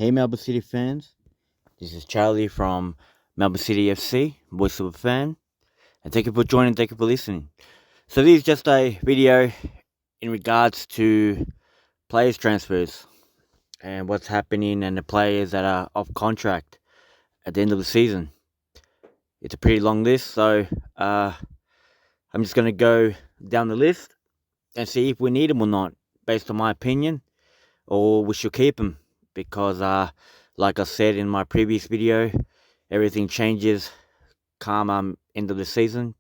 Hey Melbourne City fans, this is Charlie from Melbourne City FC, voice of a fan, and thank you for joining, thank you for listening. So this is just a video in regards to players transfers and what's happening and the players that are off contract at the end of the season. It's a pretty long list, so I'm just going to go down the list and see if we need them or not, based on my opinion, or we should keep them because like I said in my previous video, everything changes come end of the season.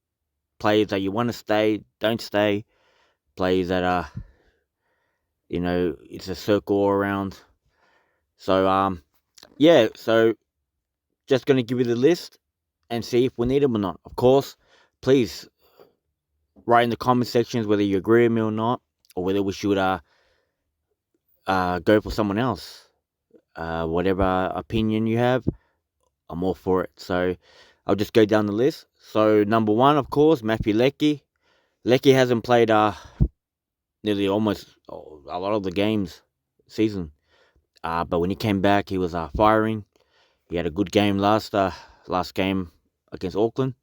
Players that you want to stay don't stay. Players that are, it's a circle all around. So yeah. So just gonna give you the list and see if we need them or not. Of course, please write in the comment sections whether you agree with me or not, or whether we should go for someone else. Whatever opinion you have, I'm all for it. So I'll just go down the list. So number one, of course, Matthew Leckie. Leckie hasn't played nearly almost a lot of the games season. But when he came back, he was firing. He had a good game last game against Auckland,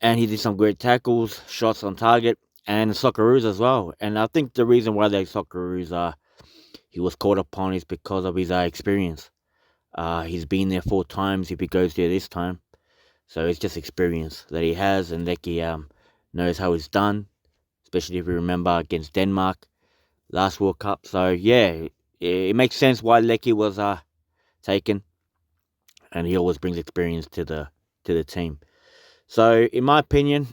and he did some great tackles, shots on target, and Socceroos as well. And I think the reason why they Socceroos he was called upon is because of his experience. He's been there 4 times if he goes there this time. So it's just experience that he has, and Leckie knows how it's done, especially if you remember against Denmark last World Cup. So yeah, it makes sense why Leckie was taken, and he always brings experience to the team. So in my opinion,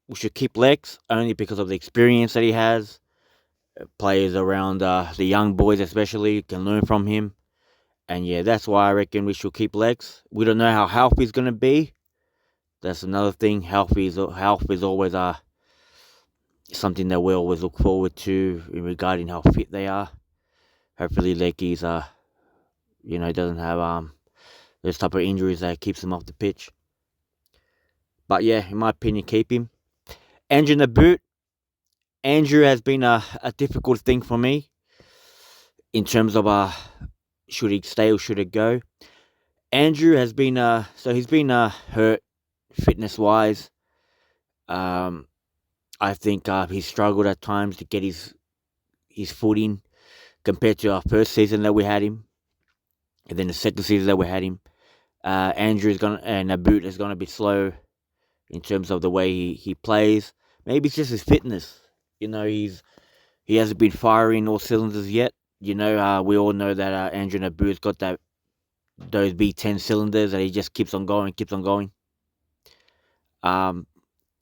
we should keep Lex only because of the experience that he has. Players around the young boys especially can learn from him. And yeah, that's why I reckon we should keep Lex. We don't know how healthy he's going to be. That's another thing. Health is always something that we always look forward to in regarding how fit they are. Hopefully Leckie's doesn't have those type of injuries that keeps him off the pitch. But yeah, in my opinion, keep him. Andrew Naboot. Andrew has been a difficult thing for me in terms of should he stay or should he go. Andrew has been he's been hurt fitness wise. I think he's struggled at times to get his footing compared to our first season that we had him, and then the second season that we had him. Andrew is Naboot is gonna be slow in terms of the way he plays. Maybe it's just his fitness. He hasn't been firing all cylinders yet. We all know that Andrew Naboot's got those B10 cylinders that he just keeps on going. And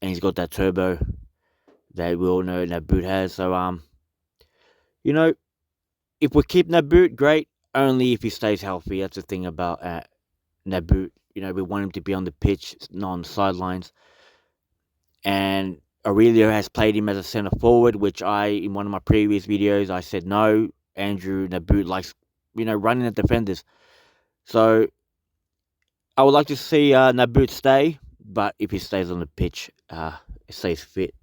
he's got that turbo that we all know Naboot has. So if we keep Naboot, great. Only if he stays healthy. That's the thing about Naboot. We want him to be on the pitch, not on the sidelines. And Aurelio has played him as a centre forward, which in one of my previous videos, I said no. Andrew Naboot likes, running at defenders. So I would like to see Naboot stay, but if he stays on the pitch, stays fit.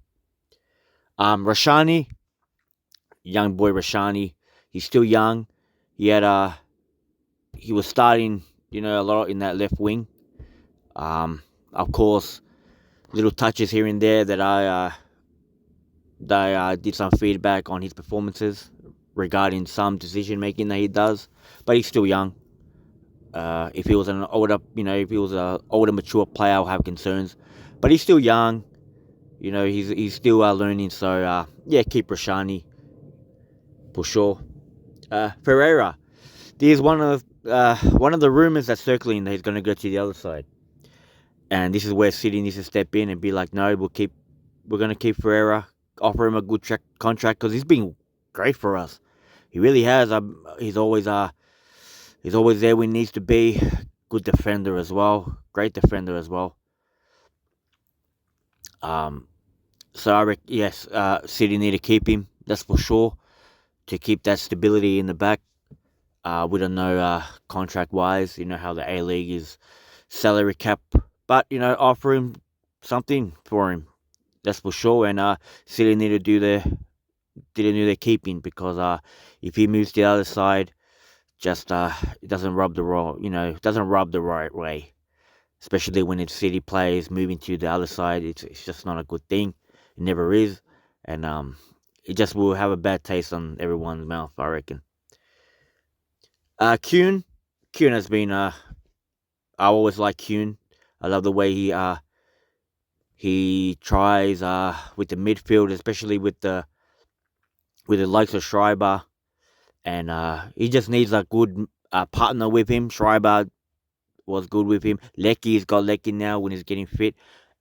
Rashani, young boy Rashani, he's still young. He was starting, a lot in that left wing. Of course, little touches here and there that I did some feedback on his performances regarding some decision making that he does, but he's still young. If he was an older, mature player, I'll have concerns, but he's still young. He's still learning. So yeah, keep Rashani for sure. Ferreira, there's one of the rumors that's circling that he's going to go to the other side, and this is where City needs to step in and be like, no, we're going to keep Ferreira, offer him a good contract because he's been great for us. He really has. He's always there when he needs to be. Good defender as well. Great defender as well. So I reckon, yes, City need to keep him. That's for sure. To keep that stability in the back. We don't know contract wise. How the A League is salary cap, but offer him something for him. That's for sure. And City need to do their keeping because if he moves to the other side just it doesn't rub the doesn't rub the right way. Especially when it's city players moving to the other side, it's just not a good thing. It never is, and it just will have a bad taste on everyone's mouth, I reckon. Kuhn, Kuhn has been I always like Kuhn. I love the way he tries with the midfield, especially with the likes of Schreiber, and he just needs a good partner with him. Schreiber was good with him. Lecky's got Lecky now when he's getting fit,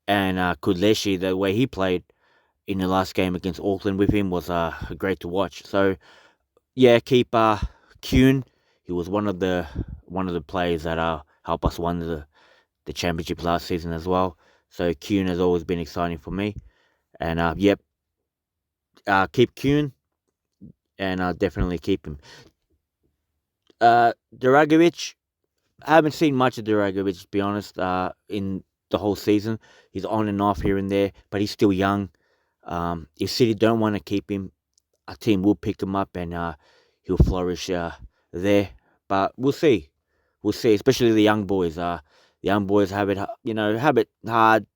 and Kudleshi, the way he played in the last game against Auckland with him was great to watch. So yeah, keep Kuhn. He was one of the players that helped us win the championship last season as well. So Kuhn has always been exciting for me. And yep, keep Kuhn and definitely keep him. Dragovic, I haven't seen much of Dragovic, to be honest, in the whole season. He's on and off here and there, but he's still young. If City don't want to keep him, a team will pick him up and he'll flourish there. But we'll see. We'll see, especially the young boys. The young boys have it hard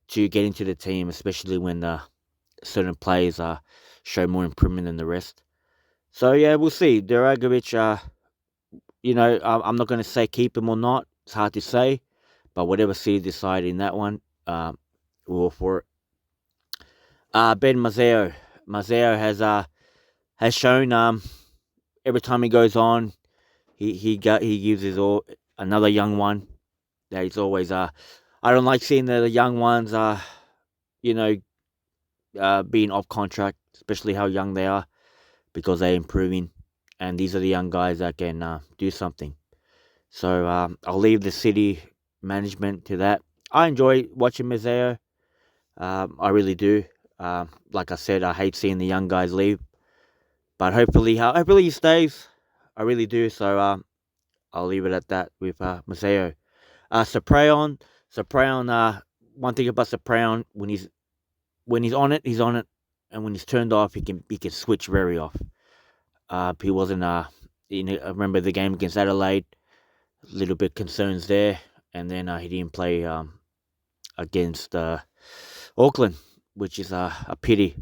to get into the team, especially when certain players show more improvement than the rest. So yeah, we'll see. Dragovic, I'm not going to say keep him or not. It's hard to say, but whatever City decide in that one, we're all for it. Ben Mazzeo, has shown every time he goes on, he gives his all. Another young one that he's always I don't like seeing the young ones you know being off contract, especially how young they are, because they're improving, and these are the young guys that can do something. So I'll leave the City management to that. I enjoy watching Mazzeo. I really do. Like I said, I hate seeing the young guys leave, but hopefully he stays. I really do. So I'll leave it at that with Mazzeo. Soprayon. One thing about Soprayon, when he's on it, he's on it, and when he's turned off, he can switch very off. He wasn't. I remember the game against Adelaide. A little bit concerns there, and then he didn't play against Auckland, which is a pity.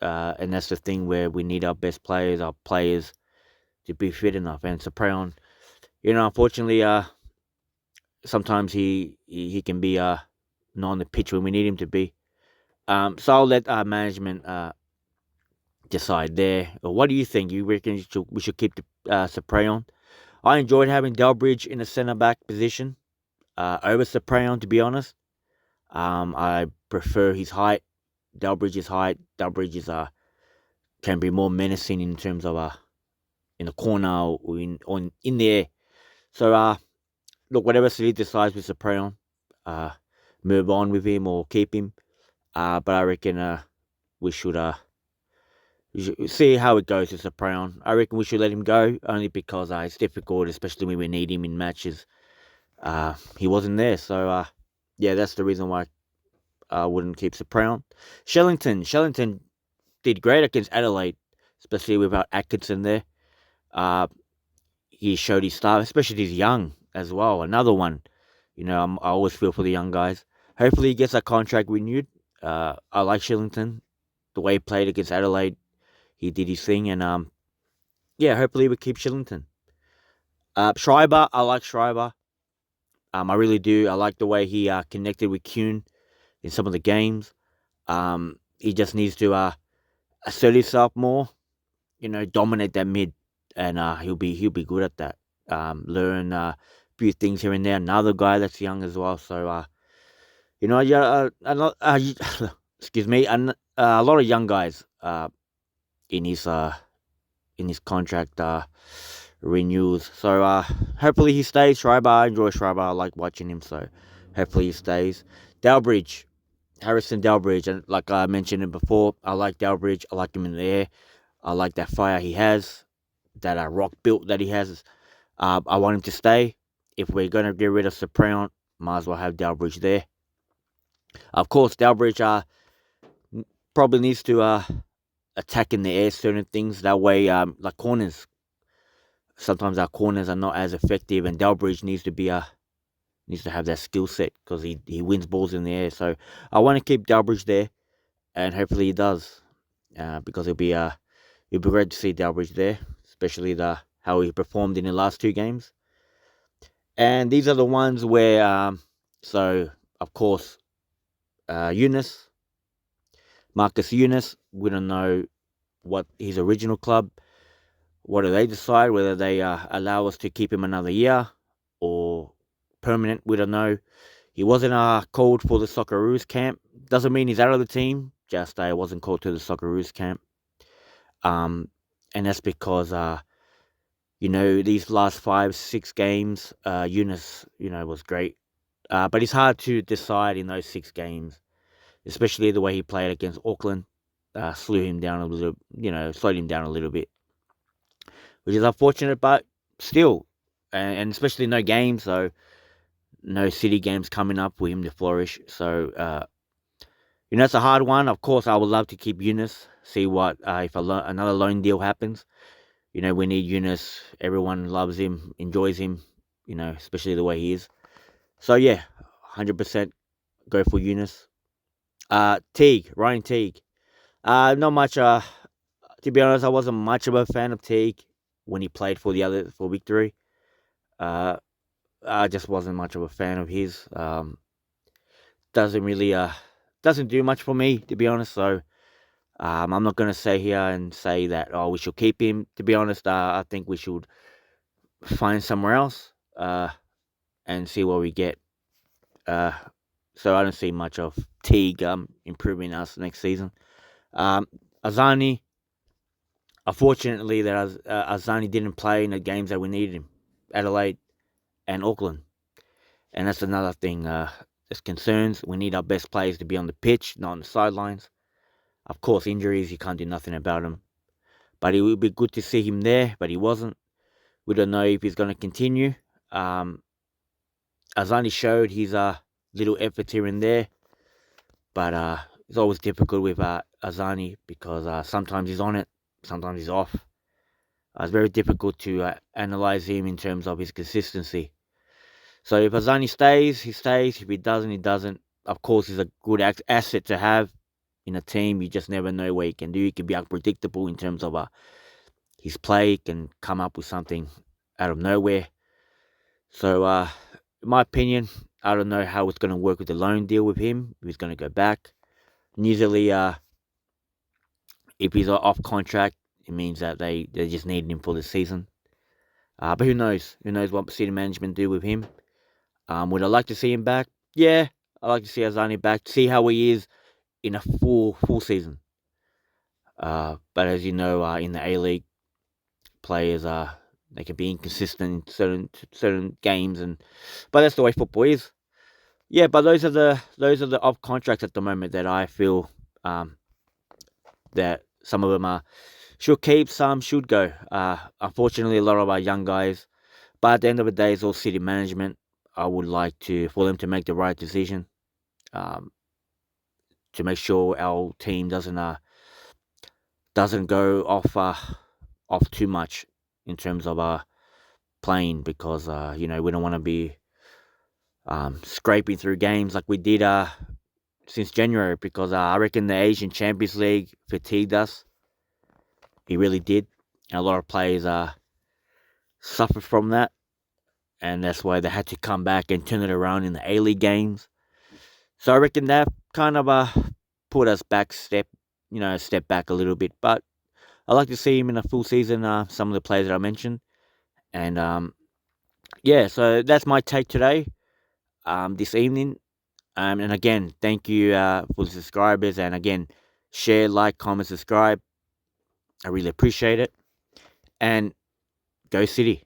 And that's the thing where we need our best players, our players, to be fit enough. And Soprayon, unfortunately, sometimes he can be not on the pitch when we need him to be. So I'll let management decide there. What do you think? You reckon we should keep the Soprayon? I enjoyed having Delbridge in the centre back position over Soprayon, to be honest. I prefer his height. Delbridge's height. Delbridge can be more menacing in terms of in the corner or in the air. So look, whatever City decides with Soprayon, move on with him or keep him. But I reckon we should see how it goes with Soprayon. I reckon we should let him go only because it's difficult, especially when we need him in matches. He wasn't there, so yeah, that's the reason why I wouldn't keep Soprayon. Shellington did great against Adelaide, especially without Atkinson there. Uh, he showed his stuff, especially he's young as well. Another one, I always feel for the young guys. Hopefully, he gets a contract renewed. I like Shillington, the way he played against Adelaide. He did his thing, and yeah, hopefully we keep Shillington. Schreiber, I like Schreiber. I really do. I like the way he connected with Kuhn in some of the games. He just needs to assert himself more. Dominate that mid, and he'll be good at that. Learn a few things here and there. Another guy that's young as well. So yeah, excuse me, a lot of young guys in his contract renewals. So hopefully he stays. Schreiber, I enjoy Schreiber. I like watching him. So hopefully he stays. Dalbridge, Harrison Dalbridge, and like I mentioned it before, I like Dalbridge. I like him in the air. I like that fire he has, that rock built that he has. I want him to stay. If we're gonna get rid of Soprayon, might as well have Dalbridge there. Of course, Dalbridge probably needs to attack in the air certain things. That way, like corners, sometimes our corners are not as effective, and Delbridge needs to have that skill set because he wins balls in the air. So I want to keep Delbridge there, and hopefully he does, because it'll be great to see Delbridge there, especially the how he performed in the last two games. And these are the ones where, so of course, Eunice, Marcus Eunice, we don't know what his original club, what do they decide, whether they allow us to keep him another year or permanent, we don't know. He wasn't called for the Socceroos camp. Doesn't mean he's out of the team, just wasn't called to the Socceroos camp. Um, and that's because, these last 5, 6 games, Eunice, was great. But it's hard to decide in those 6 games, especially the way he played against Auckland. Slowed him down a little bit, which is unfortunate, but still, and especially no games, so no city games coming up for him to flourish. So, it's a hard one. Of course, I would love to keep Eunice, see what, if another loan deal happens. We need Eunice. Everyone loves him, enjoys him, especially the way he is. So, yeah, 100% go for Eunice. Teague, Ryan Teague. Not much, to be honest, I wasn't much of a fan of Teague when he played for Victory. I just wasn't much of a fan of his. Doesn't really doesn't do much for me, to be honest. So I'm not gonna say here and say that we should keep him. To be honest, I think we should find somewhere else and see what we get. Uh, so I don't see much of Teague improving us next season. Azani, unfortunately, that Azani didn't play in the games that we needed him, Adelaide and Auckland, and that's another thing. There's concerns. We need our best players to be on the pitch, not on the sidelines. Of course, injuries, you can't do nothing about them. But it would be good to see him there, but he wasn't. We don't know if he's going to continue. Azani showed his little efforts here and there, but it's always difficult with Azani because sometimes he's on it, sometimes he's off. It's very difficult to analyze him in terms of his consistency. So if Azani stays, he stays. If he doesn't, he doesn't. Of course, he's a good asset to have in a team. You just never know what he can do. He can be unpredictable in terms of his play. He can come up with something out of nowhere. So, in my opinion, I don't know how it's going to work with the loan deal with him. If he's going to go back. Usually, if he's off contract, it means that they just need him for the season. But who knows? Who knows what city management do with him? Would I like to see him back? Yeah, I like to see Azani back. See how he is in a full season. But as you know, in the A League, players they can be inconsistent in certain games, but that's the way football is. Yeah, but those are the off contracts at the moment that I feel that some of them should keep, some should go. Unfortunately, a lot of our young guys. But at the end of the day, it's all city management. I would like for them to make the right decision, um, to make sure our team doesn't go off too much in terms of playing, because we don't want to be scraping through games like we did since January, because I reckon the Asian Champions League fatigued us. It really did. And a lot of players suffered from that, and that's why they had to come back and turn it around in the A League games. So I reckon that kind of put us step back a little bit. But I like to see him in a full season. Some of the players that I mentioned, and yeah. So that's my take today. This evening. And again, thank you for the subscribers. And again, share, like, comment, subscribe. I really appreciate it. And go City.